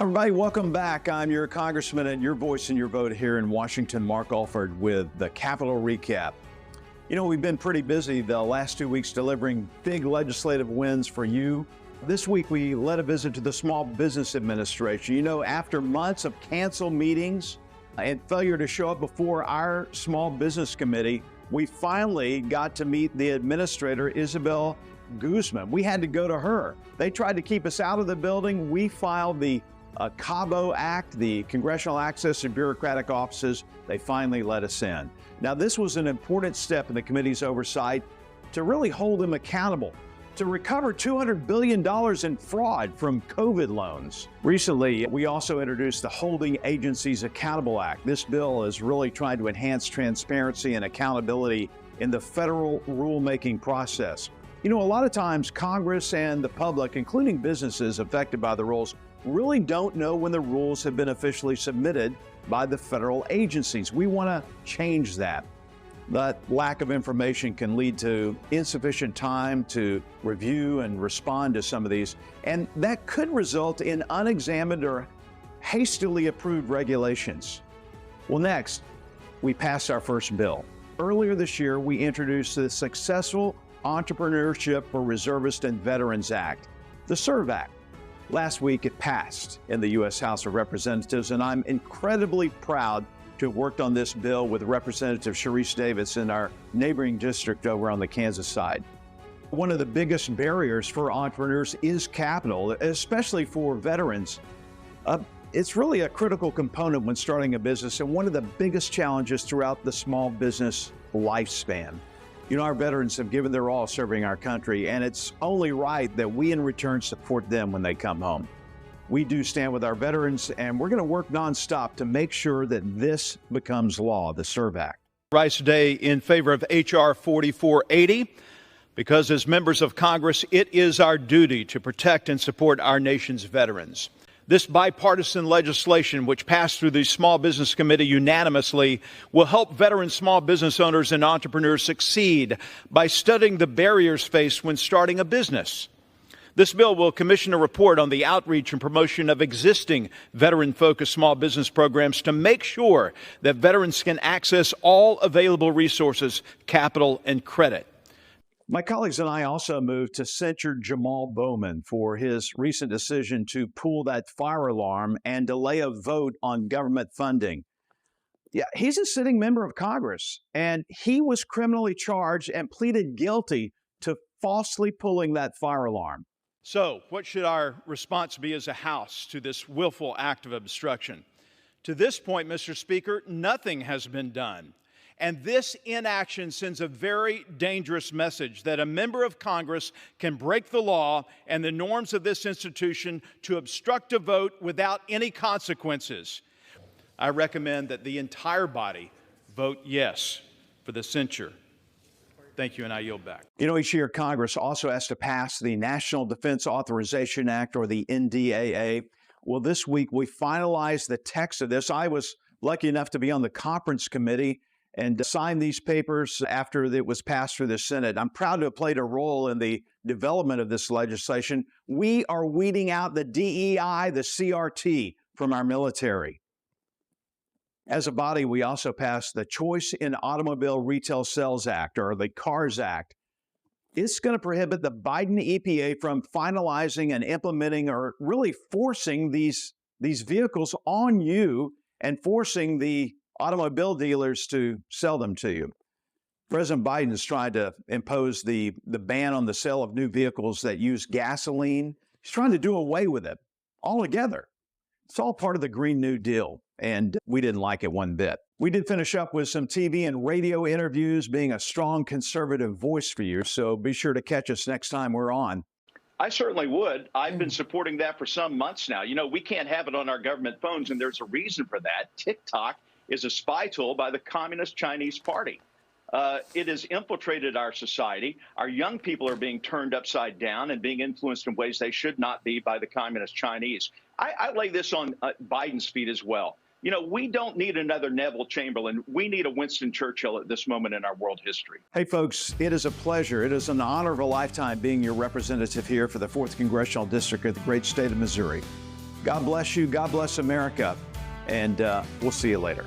Everybody, welcome back. I'm your congressman and your voice and your vote here in Washington, Mark Alford, with the Capitol Recap. You know, we've been pretty busy the last 2 weeks delivering big legislative wins for you. This week, we led a visit to the Small Business Administration. You know, after months of canceled meetings and failure to show up before our Small Business Committee, we finally got to meet the administrator, Isabel Guzman. We had to go to her. They tried to keep us out of the building. We filed the CABO Act, the Congressional Access to Bureaucratic Offices. They finally let us in. Now, this was an important step in the committee's oversight to really hold them accountable, to recover $200 billion in fraud from COVID loans. Recently, we also introduced the Holding Agencies Accountable Act. This bill is really trying to enhance transparency and accountability in the federal rulemaking process. You know, a lot of times Congress and the public, including businesses affected by the rules, really don't know when the rules have been officially submitted by the federal agencies. We want to change that. That lack of information can lead to insufficient time to review and respond to some of these, and that could result in unexamined or hastily approved regulations. Well, next, we passed our first bill. Earlier this year, we introduced the successful Entrepreneurship for Reservists and Veterans Act, the SERV Act. Last week, it passed in the U.S. House of Representatives, and I'm incredibly proud to have worked on this bill with Representative Sharice Davids in our neighboring district over on the Kansas side. One of the biggest barriers for entrepreneurs is capital, especially for veterans. It's really a critical component when starting a business and one of the biggest challenges throughout the small business lifespan. You know, our veterans have given their all serving our country, and it's only right that we in return support them when they come home. We do stand with our veterans, and we're going to work nonstop to make sure that this becomes law, the SERV Act. Rise today in favor of H.R. 4480, because as members of Congress, it is our duty to protect and support our nation's veterans. This bipartisan legislation, which passed through the Small Business Committee unanimously, will help veteran small business owners and entrepreneurs succeed by studying the barriers faced when starting a business. This bill will commission a report on the outreach and promotion of existing veteran-focused small business programs to make sure that veterans can access all available resources, capital, and credit. My colleagues and I also moved to censure Jamal Bowman for his recent decision to pull that fire alarm and delay a vote on government funding. Yeah, he's a sitting member of Congress, and he was criminally charged and pleaded guilty to falsely pulling that fire alarm. So, what should our response be as a House to this willful act of obstruction? To this point, Mr. Speaker, nothing has been done. And this inaction sends a very dangerous message that a member of Congress can break the law and the norms of this institution to obstruct a vote without any consequences. I recommend that the entire body vote yes for the censure. Thank you, and I yield back. You know, each year Congress also has to pass the National Defense Authorization Act, or the NDAA. Well, this week we finalized the text of this. I was lucky enough to be on the conference committee and sign these papers after it was passed through the Senate. I'm proud to have played a role in the development of this legislation. We are weeding out the DEI, the CRT from our military. As a body, we also passed the Choice in Automobile Retail Sales Act, or the CARS Act. It's going to prohibit the Biden EPA from finalizing and implementing, or really forcing these vehicles on you and forcing the automobile dealers to sell them to you. President Biden has tried to impose the ban on the sale of new vehicles that use gasoline. He's trying to do away with it altogether. It's all part of the Green New Deal, and we didn't like it one bit. We did finish up with some TV and radio interviews, being a strong conservative voice for you, so be sure to catch us next time we're on. I certainly would. I've been supporting that for some months now. You know, we can't have it on our government phones, and there's a reason for that. TikTok is a spy tool by the Communist Chinese Party. It has infiltrated our society. Our young people are being turned upside down and being influenced in ways they should not be by the Communist Chinese. I lay this on Biden's feet as well. You know, we don't need another Neville Chamberlain. We need a Winston Churchill at this moment in our world history. Hey, folks, it is a pleasure. It is an honor of a lifetime being your representative here for the 4th Congressional District of the great state of Missouri. God bless you. God bless America. And we'll see you later.